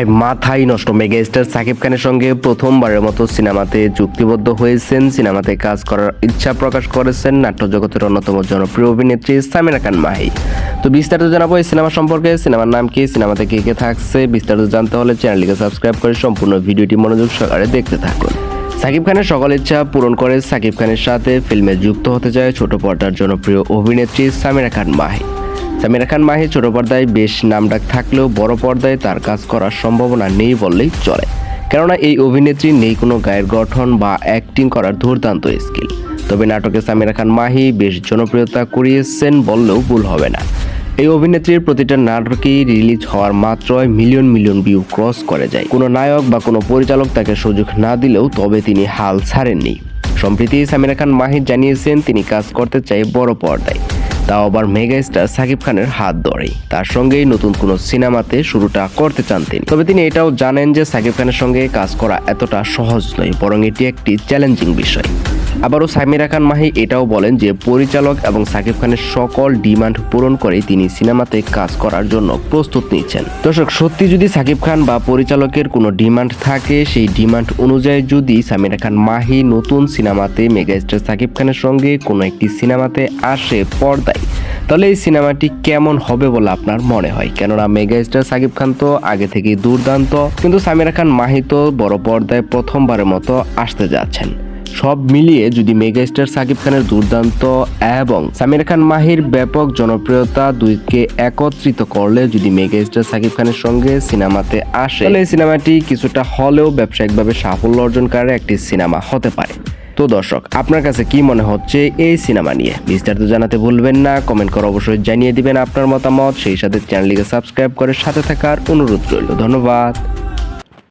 ভাই মাথাই নষ্ট, মেগাস্টার সাকিব খানের সঙ্গে প্রথমবারের মতো সিনেমাতে চুক্তিবদ্ধ হয়েছেন। সিনেমাতে কাজ করার ইচ্ছা প্রকাশ করেছেন নাট্য জগতের অন্যতম জনপ্রিয় অভিনেত্রী সামিরা খান মাহি। তো বিস্তারিত জানাবো এই সিনেমা সম্পর্কে। সিনেমার নাম কি, সিনেমাতে কে কে থাকছে, বিস্তারিত জানতে হলে চ্যানেলটিকে সাবস্ক্রাইব করে সম্পূর্ণ ভিডিওটি মনোযোগ সহকারে দেখতে থাকুন। সাকিব খানের সকল ইচ্ছা পূরণ করে সাকিব খানের সাথে ফিল্মে যুক্ত হতে যায় ছোট পর্দার জনপ্রিয় অভিনেত্রী সামিরা খান মাহি। সামিরা খান মাহি ছোট পর্দায় বেশ নামডাক থাকলেও বড় পর্দায় তার কাজ করার সম্ভাবনা নেই বললেই চলে, কেননা এই অভিনেত্রীর নেই কোনো গায়ের গঠন বা অ্যাক্টিং করার দুর্দান্ত স্কিল। তবে নাটকে সামিরা খান মাহি বেশ জনপ্রিয়তা কুড়িয়েছেন বললেও ভুল হবে না। এই অভিনেত্রীর প্রতিটা নাটকই রিলিজ হওয়ার মাত্রই মিলিয়ন মিলিয়ন ভিউ ক্রস করে যায়। কোনো নায়ক বা কোনো পরিচালক তাকে সুযোগ না দিলেও তবে তিনি হাল ছাড়েননি। সম্প্রতি সামিরা খান মাহি জানিয়েছেন তিনি কাজ করতে চাই বড় পর্দায়, তাও আবার মেগা স্টার সাকিব খানের হাত ধরেই। তার সঙ্গেই নতুন কোনো সিনেমাতে শুরুটা করতে চান তিনি। তবে তিনি এটাও জানেন যে সাকিব খানের সঙ্গে কাজ করা এতটা সহজ নয়, বরং এটি একটি চ্যালেঞ্জিং বিষয়। আবারও সামিরা খান মাহি এটাও বলেন যে পরিচালক এবং সাকিব খানের সকল ডিমান্ড পূরণ করে তিনি সিনেমাতে কাজ করার জন্য প্রস্তুত নিচ্ছেন। দর্শক, সত্যি যদি সাকিব খান বা পরিচালকের কোনো ডিমান্ড থাকে, সেই ডিমান্ড অনুযায়ী যদি সামিরা খান মাহি নতুন সিনেমাতে মেগাস্টার সাকিব খানের সঙ্গে কোনো একটি সিনেমাতে আসে পর্দায়, তাহলে এই সিনেমাটি কেমন হবে বলে আপনার মনে হয়? কেননা মেগাস্টার সাকিব খান তো আগে থেকেই দুর্দান্ত, কিন্তু সামিরা খান মাহি তো বড় পর্দায় প্রথমবারের মতো আসতে যাচ্ছেন। সব মিলিয়ে যদি মেগাস্টার সাকিব খানের দুর্দান্ত এবং সামিরা খান মাহির ব্যাপক জনপ্রিয়তা দুইকে একত্রিত করলে যদি মেগাস্টার সাকিব খানের সঙ্গে সিনেমাতে আসে, তাহলে এই সিনেমাটি কিছুটা হলেও ব্যবসায়িকভাবে সাফল্য অর্জনকারী একটি সিনেমা হতে পারে। তো দর্শক, আপনার কাছে কি মনে হচ্ছে এই সিনেমা নিয়ে? বিস্তারিত জানাতে ভুলবেন না, কমেন্ট করে অবশ্যই জানিয়ে দিবেন আপনার মতামত। সেই সাথে চ্যানেলটিকে সাবস্ক্রাইব করে সাথে থাকার অনুরোধ রইল। ধন্যবাদ।